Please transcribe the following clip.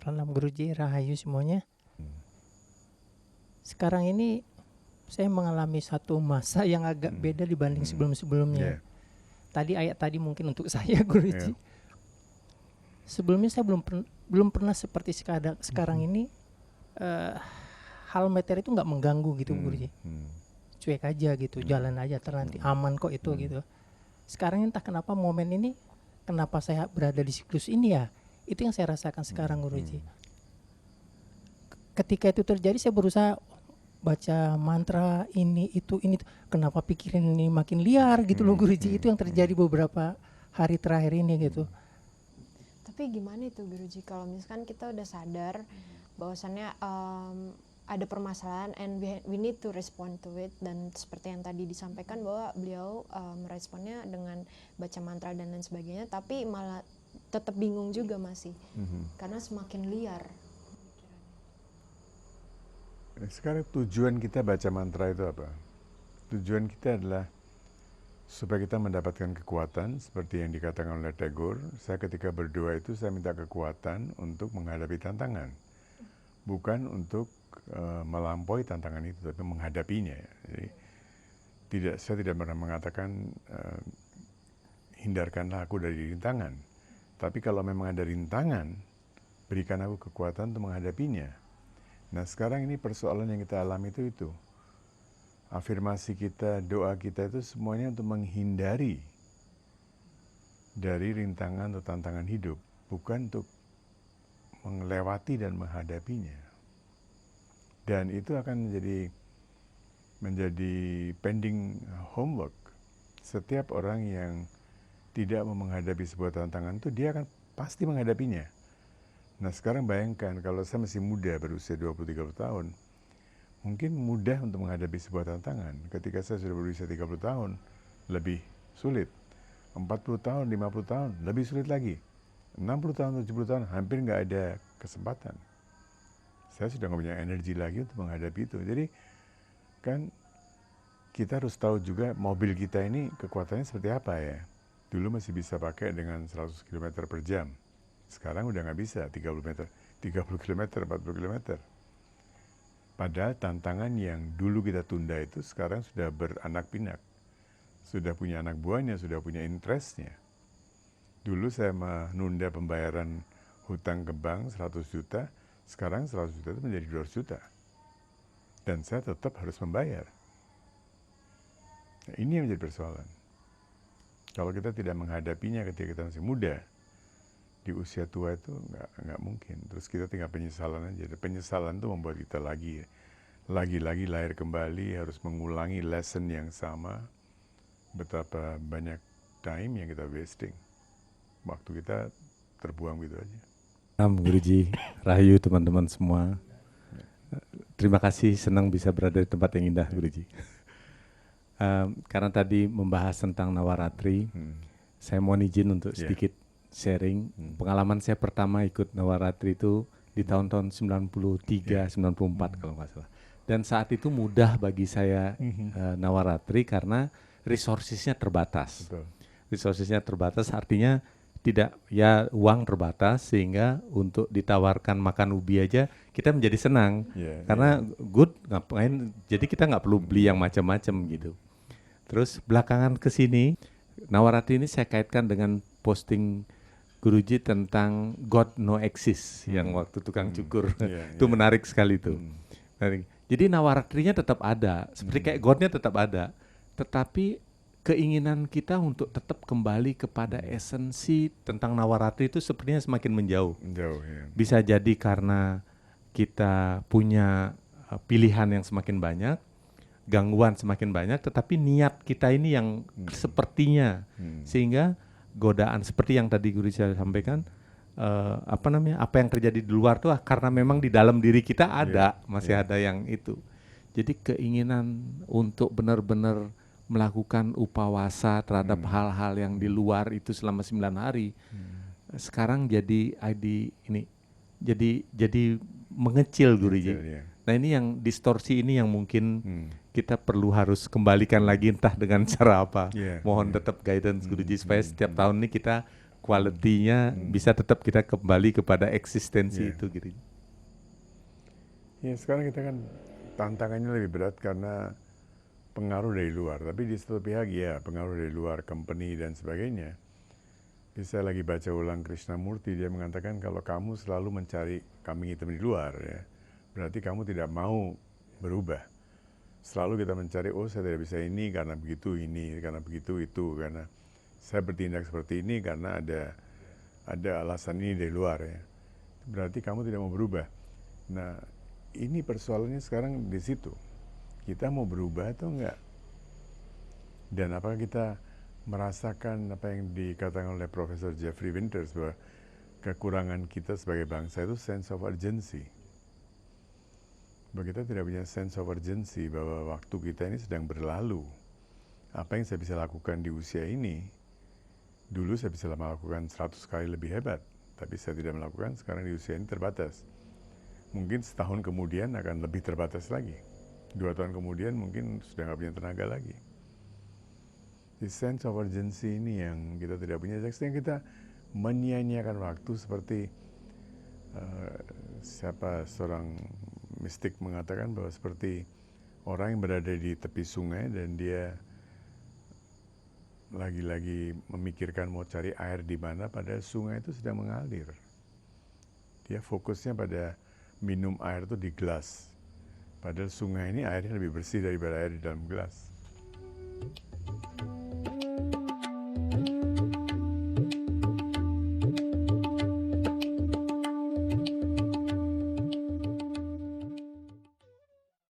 Salam Guruji, Rahayu semuanya. Sekarang ini saya mengalami satu masa yang agak beda dibanding sebelum-sebelumnya. Yeah. Tadi ayat tadi mungkin untuk saya Guruji. Yeah. Sebelumnya saya belum pernah seperti sekarang ini hal materi itu nggak mengganggu gitu Guruji. Cuek aja gitu, jalan aja nanti aman kok itu gitu. Sekarang entah kenapa momen ini, kenapa saya berada di siklus ini ya, itu yang saya rasakan sekarang Guruji. Ketika itu terjadi saya berusaha baca mantra ini, kenapa pikiran ini makin liar gitu loh Guruji. Itu yang terjadi beberapa hari terakhir ini gitu. Tapi gimana itu Guruji kalau misalkan kita udah sadar bahwasannya ada permasalahan and we need to respond to it, dan seperti yang tadi disampaikan bahwa beliau meresponnya dengan baca mantra dan lain sebagainya, tapi malah tetap bingung juga masih karena semakin liar. Sekarang tujuan kita baca mantra itu apa? Tujuan kita adalah supaya kita mendapatkan kekuatan seperti yang dikatakan oleh Tagore. Saya ketika berdoa itu saya minta kekuatan untuk menghadapi tantangan, bukan untuk melampaui tantangan itu, tapi menghadapinya. Jadi saya tidak pernah mengatakan hindarkanlah aku dari rintangan, tapi kalau memang ada rintangan, berikan aku kekuatan untuk menghadapinya. Nah sekarang ini persoalan yang kita alami itu. Afirmasi kita, doa kita itu semuanya untuk menghindari dari rintangan atau tantangan hidup, bukan untuk melewati dan menghadapinya. Dan itu akan menjadi pending homework. Setiap orang yang tidak mau menghadapi sebuah tantangan itu dia akan pasti menghadapinya. Nah sekarang bayangkan kalau saya masih muda, berusia 20-30 tahun, mungkin mudah untuk menghadapi sebuah tantangan. Ketika saya sudah berusia 30 tahun, lebih sulit. 40 tahun, 50 tahun, lebih sulit lagi. 60 tahun, 70 tahun, hampir nggak ada kesempatan. Saya sudah nggak punya energi lagi untuk menghadapi itu. Jadi kan kita harus tahu juga mobil kita ini kekuatannya seperti apa ya. Dulu masih bisa pakai dengan 100 km per jam. Sekarang udah nggak bisa, 30 km, 40 km. Padahal tantangan yang dulu kita tunda itu sekarang sudah beranak pinak. Sudah punya anak buahnya, sudah punya interestnya. Dulu saya menunda pembayaran hutang ke bank 100 juta, sekarang 100 juta itu menjadi 200 juta. Dan saya tetap harus membayar. Nah, ini yang menjadi persoalan. Kalau kita tidak menghadapinya ketika kita masih muda, di usia tua itu nggak mungkin. Terus kita tinggal penyesalan aja. Penyesalan itu membuat kita lagi lahir kembali, harus mengulangi lesson yang sama. Betapa banyak time yang kita wasting. Waktu kita terbuang gitu aja. Salam Guruji, Rahayu teman-teman semua. Terima kasih, senang bisa berada di tempat yang indah Guruji. Karena tadi membahas tentang Nawaratri, saya mohon izin untuk sedikit sharing. Pengalaman saya pertama ikut Nawaratri itu di tahun-tahun 93, 94 kalau nggak salah. Dan saat itu mudah bagi saya Nawaratri karena resourcesnya terbatas. Betul. Resourcesnya terbatas artinya tidak, ya uang terbatas, sehingga untuk ditawarkan makan ubi aja kita menjadi senang. Karena good, ngapain, jadi kita nggak perlu beli yang macam-macam gitu. Terus belakangan ke sini, Nawaratri ini saya kaitkan dengan posting Guruji tentang God No Exist yang waktu tukang cukur. Itu menarik sekali itu. Jadi Nawaratrinya tetap ada, seperti kayak Godnya tetap ada, tetapi keinginan kita untuk tetap kembali kepada esensi tentang Nawaratri itu sepertinya semakin menjauh. Bisa jadi karena kita punya pilihan yang semakin banyak, gangguan semakin banyak, tetapi niat kita ini yang sepertinya sehingga godaan seperti yang tadi Guru saya sampaikan, apa yang terjadi di luar tuh karena memang di dalam diri kita ada, masih ada yang itu. Jadi keinginan untuk benar-benar melakukan upawasa terhadap hal-hal yang di luar itu selama 9 hari, sekarang jadi mengecil Guruji. Nah ini yang distorsi ini yang mungkin kita perlu harus kembalikan lagi, entah dengan cara apa. Mohon tetap guidance Guruji supaya setiap tahun ini kita quality-nya bisa tetap kita kembali kepada eksistensi Iya. itu gitu. Ya sekarang kita kan tantangannya lebih berat karena pengaruh dari luar. Tapi di satu pihak ya pengaruh dari luar, company dan sebagainya. Jadi saya lagi baca ulang Krishnamurti, dia mengatakan kalau kamu selalu mencari kambing hitam di luar, ya, berarti kamu tidak mau berubah. Selalu kita mencari, oh saya tidak bisa ini karena begitu ini, karena begitu itu, karena saya bertindak seperti ini karena ada alasan ini dari luar, ya. Berarti kamu tidak mau berubah. Nah, ini persoalannya sekarang di situ. Kita mau berubah atau enggak? Dan apakah kita merasakan apa yang dikatakan oleh Profesor Jeffrey Winters bahwa kekurangan kita sebagai bangsa itu sense of urgency. Bahwa kita tidak punya sense of urgency bahwa waktu kita ini sedang berlalu. Apa yang saya bisa lakukan di usia ini, dulu saya bisa melakukan 100 kali lebih hebat, tapi saya tidak melakukan, sekarang di usia ini terbatas. Mungkin setahun kemudian akan lebih terbatas lagi. 2 tahun kemudian mungkin sudah nggak punya tenaga lagi. The sense of urgency ini yang kita tidak punya, sehingga kita menyia-nyiakan waktu seperti siapa seorang mistik mengatakan bahwa seperti orang yang berada di tepi sungai dan dia lagi-lagi memikirkan mau cari air di mana, padahal sungai itu sedang mengalir. Dia fokusnya pada minum air itu di gelas. Padahal sungai ini airnya lebih bersih daripada air di dalam gelas.